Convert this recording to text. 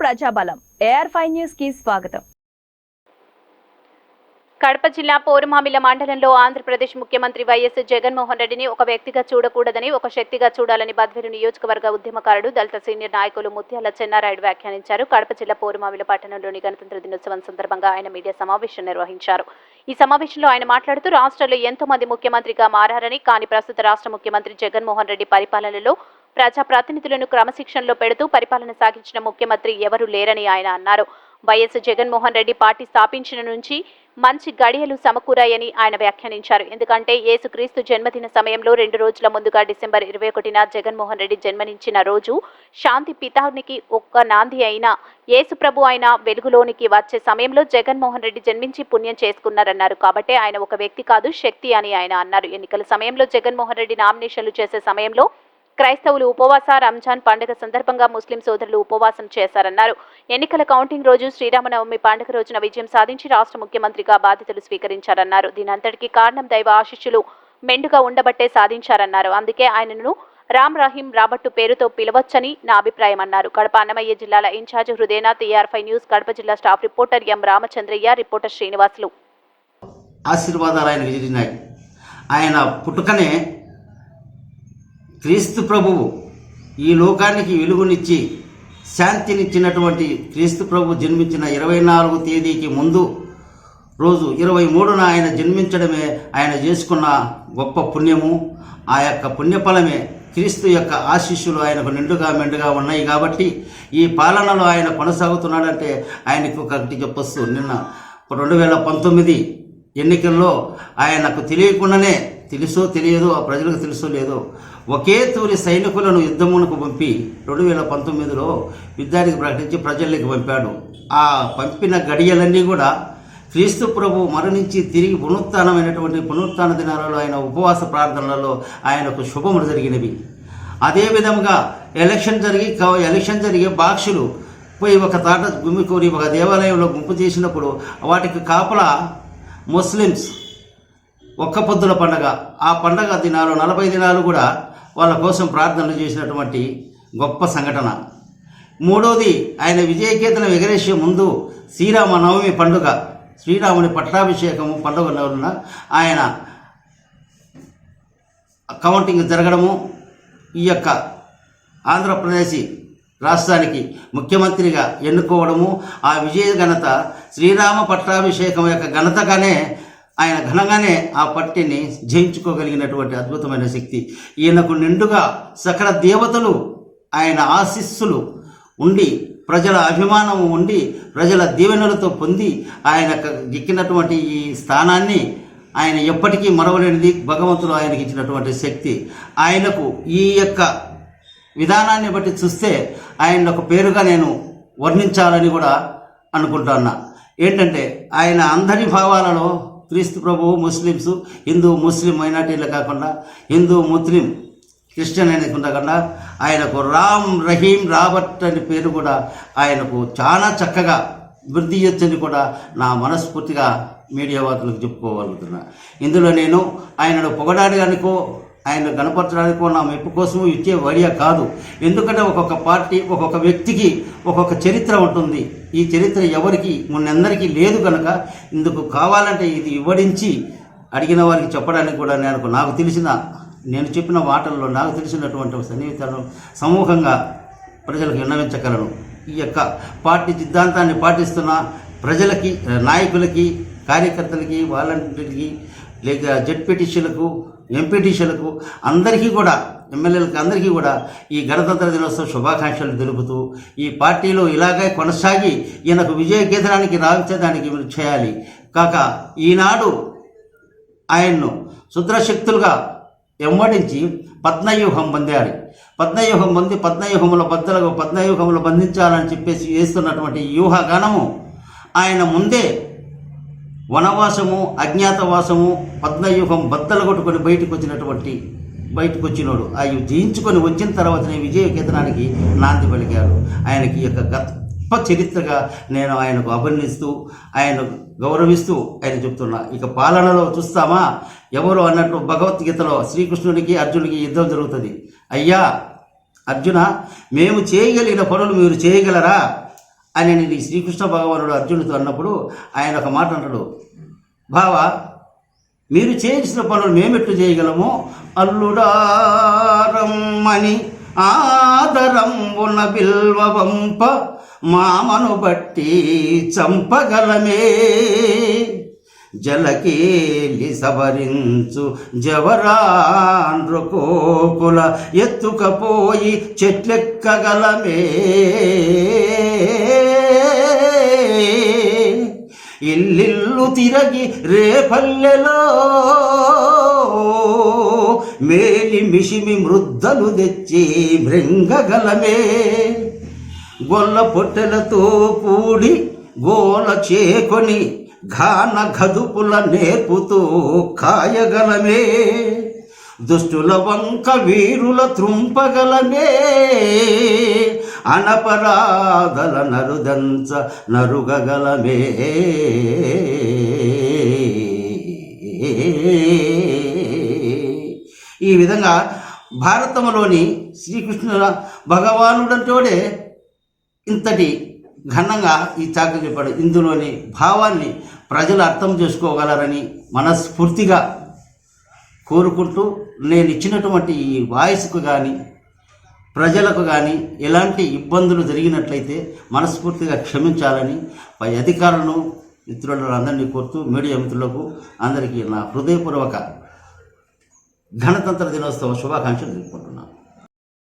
ప్రజాబలం. AR5 news కి స్వాగతం. కడప జిల్లా పోరుమామిల మండలంలో ఆంధ్రప్రదేశ్ ముఖ్యమంత్రి వైఎస్ జగన్మోహన్ రెడ్డిని ఒక వ్యక్తిగా చూడకూడదని ఒక శక్తిగా చూడాలని బద్వేలు నియోజకవర్గ ఉద్యమకారుడు దళిత సీనియర్ నాయకులు ముత్యాల చెన్నారాయుడు వ్యాఖ్యానించారు. కడప జిల్లా పోరుమామిల పట్టణంలోని గణతంత్ర దినోత్సవం సందర్భంగా ఆయన మీడియా సమావేశం నిర్వహించారు. ఈ సమావేశంలో ఆయన మాట్లాడుతూ రాష్ట్రంలో ఎంతో మంది ముఖ్యమంత్రిగా మారారని, కానీ ప్రస్తుత రాష్ట్ర ముఖ్యమంత్రి జగన్మోహన్ రెడ్డి పరిపాలనలో ప్రజాప్రతినిధులను క్రమశిక్షణలో పెడుతూ పరిపాలన సాగించిన ముఖ్యమంత్రి ఎవరూ లేరని ఆయన అన్నారు. వైఎస్ జగన్మోహన్ రెడ్డి పార్టీ స్థాపించిన నుంచి మంచి గడియలు సమకూరాయని ఆయన వ్యాఖ్యానించారు. ఎందుకంటే యేసుక్రీస్తు జన్మదిన సమయంలో 2 రోజుల ముందుగా డిసెంబర్ 21న జగన్మోహన్ రెడ్డి జన్మనించిన రోజు శాంతి పితానికి ఒక్క నాంది అయిన యేసుప్రభు ఆయన వెలుగులోనికి వచ్చే సమయంలో జగన్మోహన్ రెడ్డి జన్మించి పుణ్యం చేసుకున్నారన్నారు. కాబట్టి ఆయన ఒక వ్యక్తి కాదు, శక్తి అని ఆయన అన్నారు. ఎన్నికల సమయంలో జగన్మోహన్ రెడ్డి నామినేషన్లు చేసే సమయంలో క్రైస్తవులు ఉపవాస, రంజాన్ పండుగ సందర్భంగా ముస్లిం సోదరులు ఉపవాసం చేశారన్నారు. ఎన్నికల కౌంటింగ్ రోజు శ్రీరామనవమి పండుగ రోజున విజయం సాధించి రాష్ట్ర ముఖ్యమంత్రిగా బాధ్యతలు స్వీకరించారన్నారు. దీనంతటికీ కారణం దైవ ఆశీస్సులు మెండుగా ఉండబట్టే సాధించారన్నారు. అందుకే ఆయనను రామ్ రహీం రాబట్టు పేరుతో పిలవచ్చని నా అభిప్రాయం అన్నారు. కడప అన్నమయ్య జిల్లాల incharge Hridaynath, AR5 news Kadapa జిల్లా స్టాఫ్ రిపోర్టర్ ఎం రామచంద్రయ్య, రిపోర్టర్ శ్రీనివాసులు. ఆశీర్వాదాలు ఆయనకు జరిగినాయి. ఆయన పుట్టుకనే క్రీస్తు ప్రభువు ఈ లోకానికి వెలుగునిచ్చి శాంతినిచ్చినటువంటి క్రీస్తు ప్రభు జన్మించిన 24 తేదీకి ముందు రోజు 23న ఆయన జన్మించడమే ఆయన చేసుకున్న గొప్ప పుణ్యము. ఆ యొక్క పుణ్యఫలమే క్రీస్తు యొక్క ఆశీస్సులు ఆయనకు నిండుగా మెండుగా ఉన్నాయి. కాబట్టి ఈ పాలనలో ఆయన కొనసాగుతున్నాడంటే ఆయనకు ఒకటి చెప్పొస్తూ, నిన్న 2019 ఎన్నికల్లో ఆయనకు తెలియకుండానే, తెలుసో తెలియదో ఆ ప్రజలకు తెలుసో లేదో, ఒకే తూరి సైనికులను యుద్ధమునకు పంపి 2019లో యుద్ధానికి ప్రకటించి ప్రజల్లోకి పంపాడు. ఆ పంపిన గడియలన్నీ కూడా క్రీస్తు ప్రభు మరణించి తిరిగి పునరుత్థాన దినాలలో ఆయన ఉపవాస ప్రార్థనలలో ఆయనకు శుభములు జరిగినవి. అదేవిధంగా ఎలక్షన్ జరిగే బాక్షులు పోయి ఒక తాట గుమ్మికూరి ఒక దేవాలయంలో గుంపు చేసినప్పుడు వాటికి కాపలా ముస్లిమ్స్ ఒక్క పొద్దుల పండగ, ఆ పండగ దినాలు 40 దినాలు కూడా వాళ్ళ కోసం ప్రార్థనలు చేసినటువంటి గొప్ప సంఘటన. మూడోది, ఆయన విజయకేతనం ఎగరేసే ముందు శ్రీరామనవమి పండుగ, శ్రీరాముని పట్టాభిషేకము పండుగ వలన ఆయన కౌంటింగ్ జరగడము, ఈ యొక్క ఆంధ్రప్రదేశ్ రాష్ట్రానికి ముఖ్యమంత్రిగా ఎన్నుకోవడము, ఆ విజయ ఘనత శ్రీరామ పట్టాభిషేకం యొక్క ఘనతగానే ఆయన ఘనంగానే ఆ పట్టిని జయించుకోగలిగినటువంటి అద్భుతమైన శక్తి. ఈయనకు నిండుగా సకల దేవతలు ఆయన ఆశీస్సులు ఉండి, ప్రజల అభిమానము ఉండి, ప్రజల దీవెనలతో పొంది ఆయన ఎక్కినటువంటి ఈ స్థానాన్ని ఆయన ఎప్పటికీ మరవలేనిది. భగవంతుడు ఆయనకి ఇచ్చినటువంటి శక్తి. ఆయనకు ఈ యొక్క విధానాన్ని బట్టి చూస్తే ఆయన ఒక పేరుగా నేను వర్ణించాలని కూడా అనుకుంటున్నా. ఏంటంటే ఆయన అందరి భావాలలో క్రీస్తు ప్రభువు ముస్లిమ్స్, హిందూ ముస్లిం మైనార్టీలు కాకుండా హిందూ ముస్లిం క్రిస్టియన్ కాకుండా ఆయనకు రామ్ రహీం రాబర్ట్ అనే పేరు కూడా ఆయనకు చాలా చక్కగా వృద్ధి చేయొచ్చని కూడా నా మనస్ఫూర్తిగా మీడియా వార్తలకు చెప్పుకోగలుగుతున్నా. ఇందులో నేను ఆయనను పొగడానికో ఆయన గణపరచడానికో నా మెప్పు కోసం ఇచ్చే వడియా కాదు. ఎందుకంటే ఒక్కొక్క పార్టీ, ఒక్కొక్క వ్యక్తికి ఒక్కొక్క చరిత్ర ఉంటుంది. ఈ చరిత్ర ఎవరికి మున్నెందరికీ లేదు కనుక ఇందుకు కావాలంటే ఇది ఇవ్వడించి అడిగిన వారికి చెప్పడానికి కూడా నేను చెప్పిన మాటల్లో నాకు తెలిసినటువంటి సన్నిహితాలను సమూహంగా ప్రజలకు విన్నవించగలను. ఈ యొక్క పార్టీ సిద్ధాంతాన్ని పాటిస్తున్న ప్రజలకి, నాయకులకి, కార్యకర్తలకి, వాలంటీర్లకి, లేక జెడ్పీటీసీలకు, ఎంపీటీసీలకు అందరికీ కూడా, ఎమ్మెల్యేలకు అందరికీ కూడా ఈ గణతంత్ర దినోత్సవ శుభాకాంక్షలు తెలుపుతూ ఈ పార్టీలో ఇలాగే కొనసాగి ఈయనకు విజయకేతనానికి రావించడానికి మీరు చేయాలి కాక ఈనాడు ఆయన్ను శుద్రశక్తులుగా వెంబడించి పద్మవ్యూహం పొందాడు. పద్మవ్యూహంలో బంధించాలని చెప్పేసి వేస్తున్నటువంటి వ్యూహగానము ఆయన ముందే వనవాసము, అజ్ఞాతవాసము, పద్మవ్యూహం బద్దలు కొట్టుకొని బయటకు వచ్చినోడు. అవి జయించుకొని వచ్చిన తర్వాతనే విజయకేతనానికి నాంది పలికాడు. ఆయనకి యొక్క గొప్ప చరిత్రగా నేను ఆయనకు అభినందిస్తూ, ఆయన గౌరవిస్తూ ఆయన చెప్తున్నా. ఇక పాలనలో చూస్తామా, ఎవరు అన్నట్టు భగవద్గీతలో శ్రీకృష్ణుడికి అర్జునుడికి యుద్ధం జరుగుతుంది. అయ్యా అర్జున, మేము చేయగలిగిన పనులు మీరు చేయగలరా అని ఈ శ్రీకృష్ణ భగవానుడు అర్జునుడితో అన్నప్పుడు ఆయన ఒక మాట అంటాడు, బావా మీరు చేసిన పనులు మేమెట్లు చేయగలము, అల్లుడారమ్మని ఆదరంబున బిల్వవంప మామను బట్టి చంపగలమే, జలకేలి సవరించు జవరాండ్రుకోకుల ఎత్తుకపోయి చెట్లెక్కగలమే, ఇల్లిల్లు తిరగి రేపల్లెలో మేలి మిషిమి మృద్దలు తెచ్చి మృంగగలమే, గొల్ల పొట్టెలతో కూడి గోల చేకొని ఘాన గదుపుల నేర్పుతూ కాయగలమే, దుష్టుల వంక వీరుల త్రుంపగలమే, అనపరాధల నరుదంచ నరుగగలమే. ఈ విధంగా భారతంలోని శ్రీకృష్ణ భగవానుడంటోడే ఇంతటి ఘనంగా ఈ చాకలి చెప్పాడు. ఇందులోని భావాన్ని ప్రజలు అర్థం చేసుకోగలరని మనస్ఫూర్తిగా కోరుకుంటూ, నేను ఇచ్చినటువంటి ఈ వాయిస్కు కానీ ప్రజలకు కానీ ఎలాంటి ఇబ్బందులు జరిగినట్లయితే మనస్ఫూర్తిగా క్షమించాలని పై అధికారులను మిత్రులను అందరినీ కోరుతూ, మీడియా మిత్రులకు అందరికీ నా హృదయపూర్వక గణతంత్ర దినోత్సవ శుభాకాంక్షలు తెలుపుకుంటున్నాను.